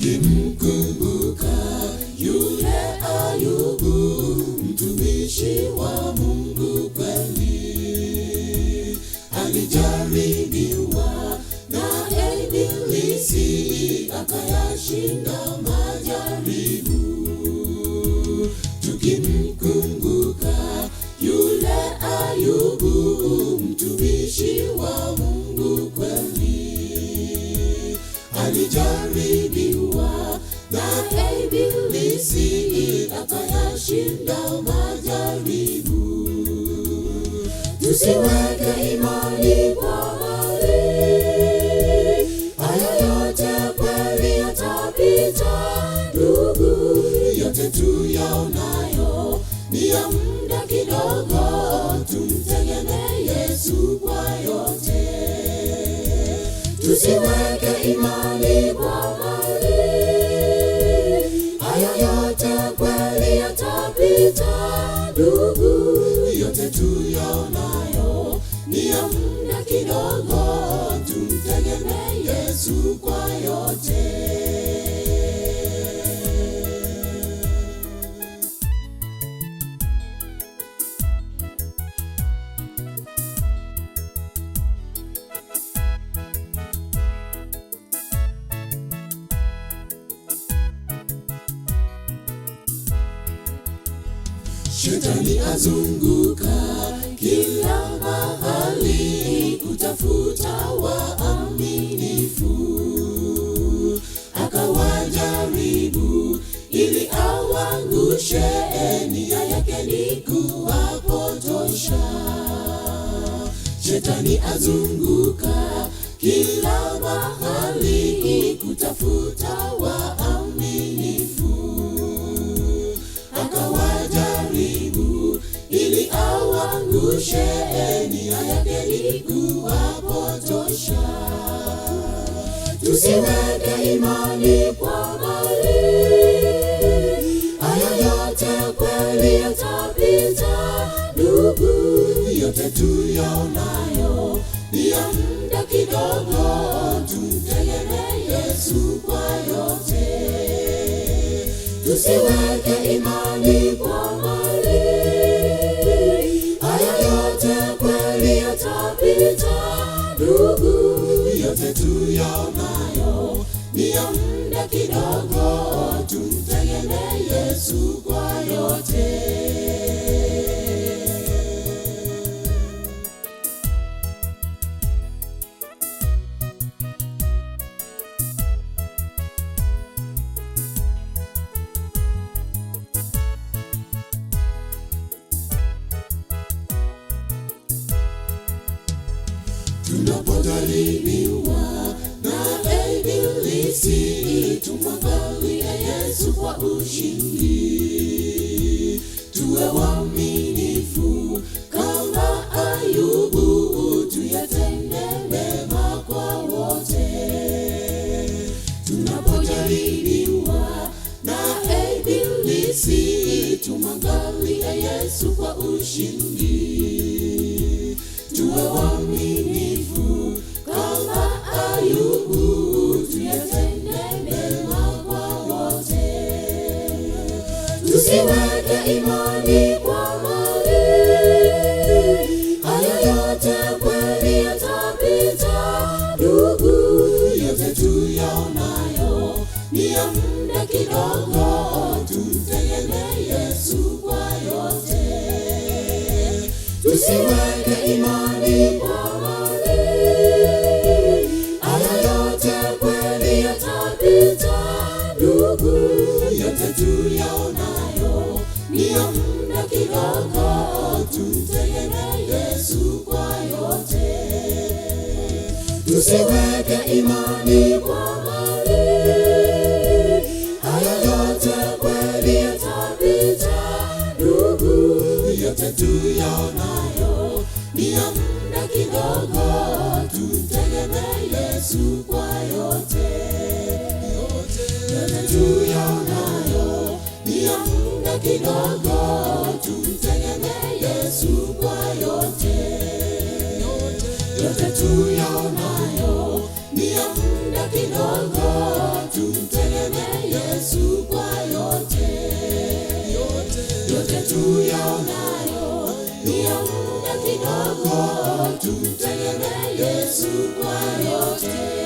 tukimkumbuka yule Ayubu, mtumishi wa Mungu kweli. Alijaribiwa na Ibilisi, akayashinda majaribu. Tukimkumbuka yule Ayubu, mtumishi wa Mungu kweli. Alijaribiwa na Ibilisi, akayashinda majaribu. Tusiweke imani kwa mali, haya yote kweli yatapita. Ndugu, yote tuyaonayo ni ya muda kidogo, tumtegemee Yesu kwa yote. Tusiweke imani kwa mali, haya yote kweli yatapita. Ndugu, yote tuyaonayo ni ya muda kidogo, tumtegemee Yesu kwa yote. Shetani azunguka kila mahali kutafuta waaminifu, akawajaribu ili awangushe. Nia yake ni kuwapotosha. Shetani azunguka kila mahali kutafuta waaminifu, akawajaribu ili awangushe. Nia yake ni kuwapotosha. Tusiweke imani kwa mali, haya yote kweli yatapita. Ndugu, yote tuyaonayo ni ya muda kidogo, tumtegemee Yesu kwa yote. Tusiweke imani kwa mali, haya yote kweli yatapita. Ndugu, yote tuyaonayo ni ya muda kidogo, tumtegemee Yesu kwa yote. Tunapojaribiwa na Ibilisi, tumwangalie Yesu kwa ushindi. Tuwe waaminifu kama Ayubu, tuyatende mema kwa wote. Tunapojaribiwa na Ibilisi, tumwangalie Yesu kwa ushindi. Tuwe waaminifu kama Ayubu, tuyatende mema kwa wote. Tusiweke imani kwa mali, haya yote kweli yatapita. Ndugu, yote tuyaonayo ni ya muda kidogo, tumtegemee Yesu kwa yote. Tusiweke imani kwa mali, haya yote kweli yatapita. Ndugu, yote tuyaonayo ni ya muda kidogo, tumtegemee Yesu kwa yote. Tusiweke imani kwa mali, haya yote kweli yatapita. Ndugu, yote tuyaonayo ni ya muda kidogo, tumtegemee Yesu kwa yote. Yote tuyaonayo ni ya muda kidogo, tumtegemee Yesu kwa yote. Yote tuyaonayo ni ya muda kidogo, tumtegemee kidogo, tumtegemee Yesu kwa yote.